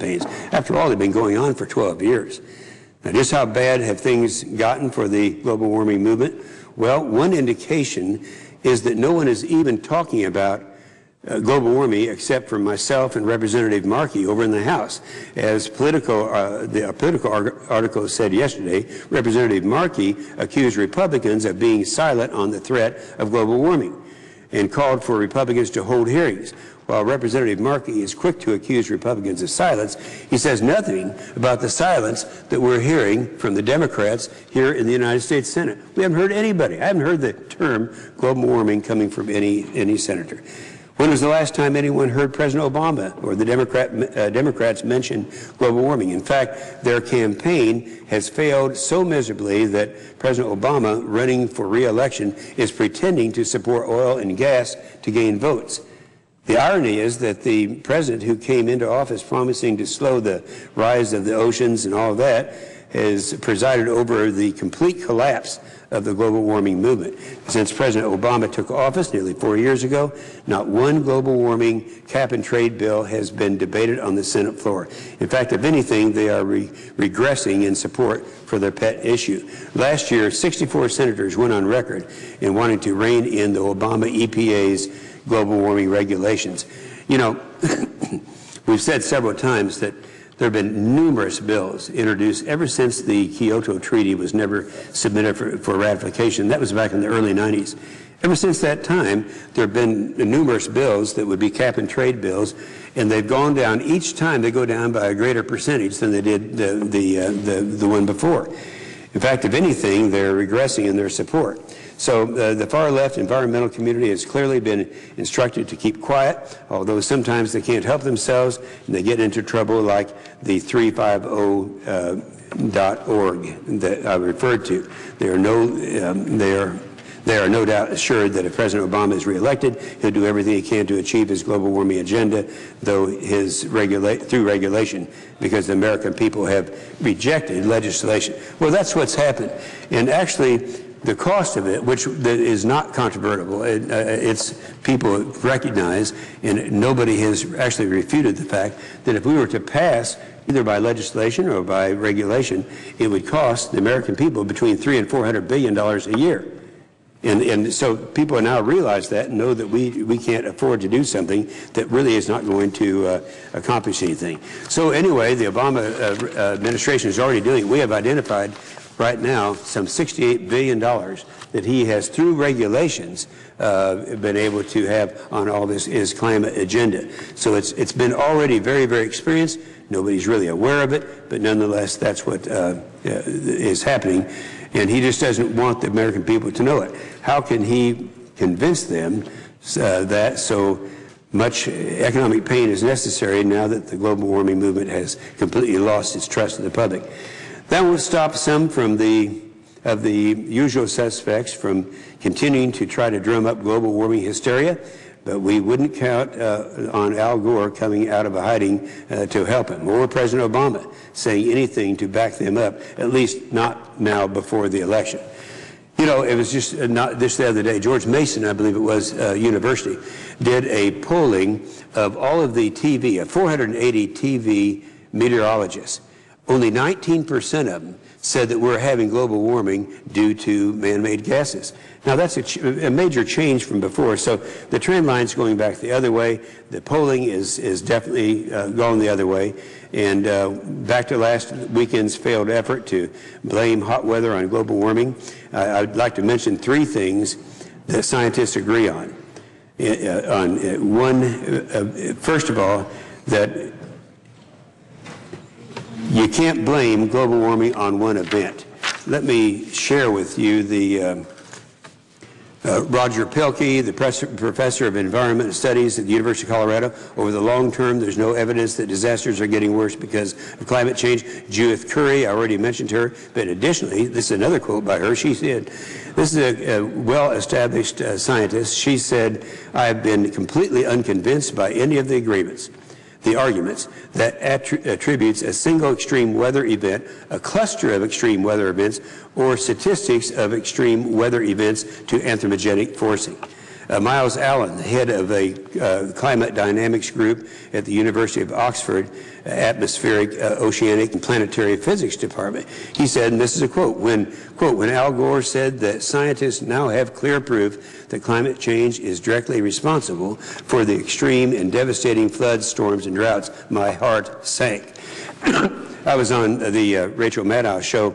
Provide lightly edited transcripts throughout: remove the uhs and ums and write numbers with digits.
campaigns. After all, they've been going on for 12 years. Now, just how bad have things gotten for the global warming movement? Well, one indication is that no one is even talking about global warming except for myself and Representative Markey over in the House. As the political article said yesterday, Representative Markey accused Republicans of being silent on the threat of global warming and called for Republicans to hold hearings. While Representative Markey is quick to accuse Republicans of silence, he says nothing about the silence that we're hearing from the Democrats here in the United States Senate. We haven't heard anybody. I haven't heard the term global warming coming from any senator. When was the last time anyone heard President Obama or the Democrats mention global warming? In fact, their campaign has failed so miserably that President Obama, running for re-election, is pretending to support oil and gas to gain votes. The irony is that the president who came into office promising to slow the rise of the oceans and all of that has presided over the complete collapse of the global warming movement. Since President Obama took office nearly 4 years ago, not one global warming cap and trade bill has been debated on the Senate floor. In fact, if anything, they are regressing in support for their pet issue. Last year, 64 senators went on record in wanting to rein in the Obama EPA's global warming regulations. You know, we've said several times that there have been numerous bills introduced ever since the Kyoto Treaty was never submitted for ratification. That was back in the early 90s. Ever since that time, there have been numerous bills that would be cap and trade bills, and they've gone down. Each time they go down by a greater percentage than they did the one before. In fact, if anything, they're regressing in their support. So the far left environmental community has clearly been instructed to keep quiet, although sometimes they can't help themselves and they get into trouble like the 350.org that I referred to. They are no doubt assured that if President Obama is reelected, he'll do everything he can to achieve his global warming agenda, though through regulation, because the American people have rejected legislation. Well, that's what's happened. And actually, the cost of it, which is not controvertible, it's people recognize, and nobody has actually refuted the fact that if we were to pass either by legislation or by regulation, it would cost the American people between $300 and $400 billion a year. And so people now realize that and know that we can't afford to do something that really is not going to accomplish anything. So anyway, the Obama administration is already doing it. We have identified right now some $68 billion that he has, through regulations, been able to have on all this his climate agenda. So it's been already very, very experienced. Nobody's really aware of it, but nonetheless, that's what is happening. And he just doesn't want the American people to know it. How can he convince them that so much economic pain is necessary now that the global warming movement has completely lost its trust in the public? That won't stop some of the usual suspects from continuing to try to drum up global warming hysteria, but we wouldn't count on Al Gore coming out of a hiding to help him, or President Obama saying anything to back them up, at least not now before the election. You know, it was just this the other day, George Mason, I believe it was, University, did a polling of all of the 480 TV meteorologists. Only 19% of them said that we're having global warming due to man-made gases. Now, that's a major change from before. So the trend line's going back the other way. The polling is definitely going the other way. And back to last weekend's failed effort to blame hot weather on global warming, I'd like to mention three things that scientists agree on. First of all, that you can't blame global warming on one event. Let me share with you the Roger Pielke, the professor of environmental studies at the University of Colorado. Over the long term, there's no evidence that disasters are getting worse because of climate change. Judith Curry, I already mentioned her, but additionally, this is another quote by her. She said, this is a well-established scientist. She said, I have been completely unconvinced by any of the arguments that attributes a single extreme weather event, a cluster of extreme weather events, or statistics of extreme weather events to anthropogenic forcing. Miles Allen, the head of a climate dynamics group at the University of Oxford Atmospheric, Oceanic, and Planetary Physics Department, he said, and this is a quote, when Al Gore said that scientists now have clear proof that climate change is directly responsible for the extreme and devastating floods, storms, and droughts, my heart sank. I was on the Rachel Maddow show.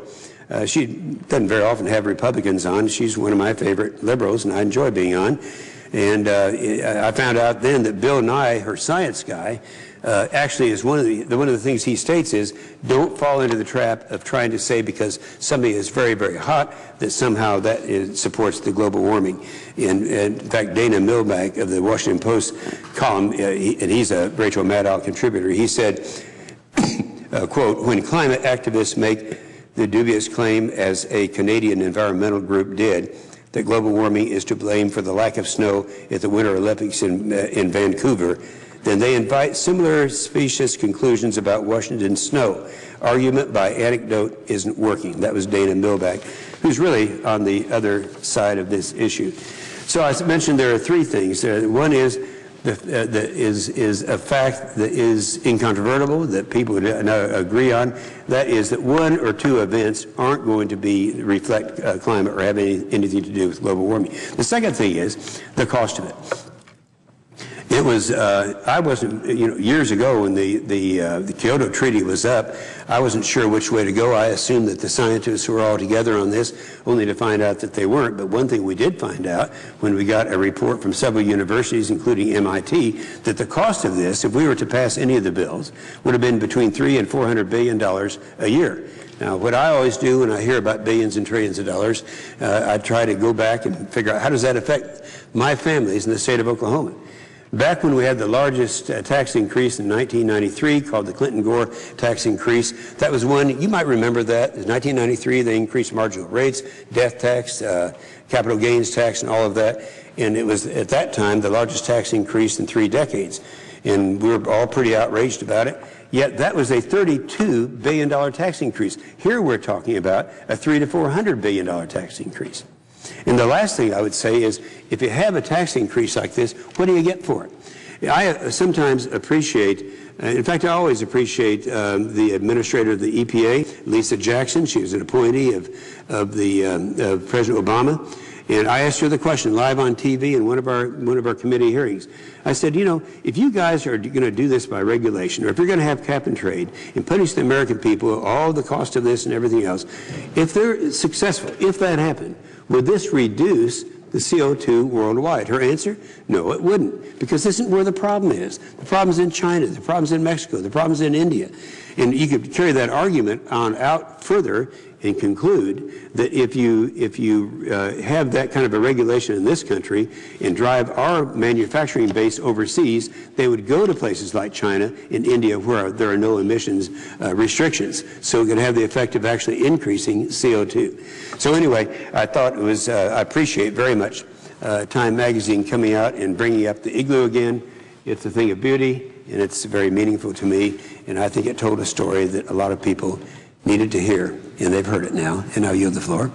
She doesn't very often have Republicans on. She's one of my favorite liberals, and I enjoy being on. And I found out then that Bill Nye, her science guy, actually is one of the things he states is don't fall into the trap of trying to say because something is very, very hot that somehow that supports the global warming. In fact, Dana Milbank of the Washington Post column, and he's a Rachel Maddow contributor, he said, quote, when climate activists make the dubious claim, as a Canadian environmental group did, that global warming is to blame for the lack of snow at the Winter Olympics in Vancouver, then they invite similar specious conclusions about Washington's snow. Argument by anecdote isn't working. That was Dana Milbank, who's really on the other side of this issue. So as I mentioned, there are three things. One is is a fact that is incontrovertible, that people would agree on. That is that one or two events aren't going to reflect climate or have anything to do with global warming. The second thing is the cost of it. It was, I wasn't, years ago when the Kyoto Treaty was up, I wasn't sure which way to go. I assumed that the scientists were all together on this, only to find out that they weren't. But one thing we did find out when we got a report from several universities, including MIT, that the cost of this, if we were to pass any of the bills, would have been between $300 and $400 billion a year. Now, what I always do when I hear about billions and trillions of dollars, I try to go back and figure out how does that affect my families in the state of Oklahoma. Back when we had the largest tax increase in 1993, called the Clinton-Gore tax increase, that was one, you might remember that. In 1993, they increased marginal rates, death tax, capital gains tax, and all of that. And it was, at that time, the largest tax increase in 3 decades. And we were all pretty outraged about it. Yet that was a $32 billion tax increase. Here we're talking about a $300 to $400 billion tax increase. And the last thing I would say is, if you have a tax increase like this, what do you get for it? I sometimes appreciate, in fact, I always appreciate the administrator of the EPA, Lisa Jackson. She was an appointee of President Obama. And I asked her the question live on TV in one of our committee hearings. I said, if you guys are going to do this by regulation, or if you're going to have cap and trade and punish the American people, all the cost of this and everything else, if they're successful, if that happened, would this reduce the CO2 worldwide? Her answer, no, it wouldn't, because this isn't where the problem is. The problem's in China, the problem's in Mexico, the problem's in India. And you could carry that argument on out further and conclude that if you have that kind of a regulation in this country and drive our manufacturing base overseas, they would go to places like China and India where there are no emissions restrictions. So it can have the effect of actually increasing CO2. So anyway, I thought it was, I appreciate very much Time Magazine coming out and bringing up the igloo again. It's a thing of beauty, and it's very meaningful to me, and I think it told a story that a lot of people needed to hear, and they've heard it now, and I'll yield the floor.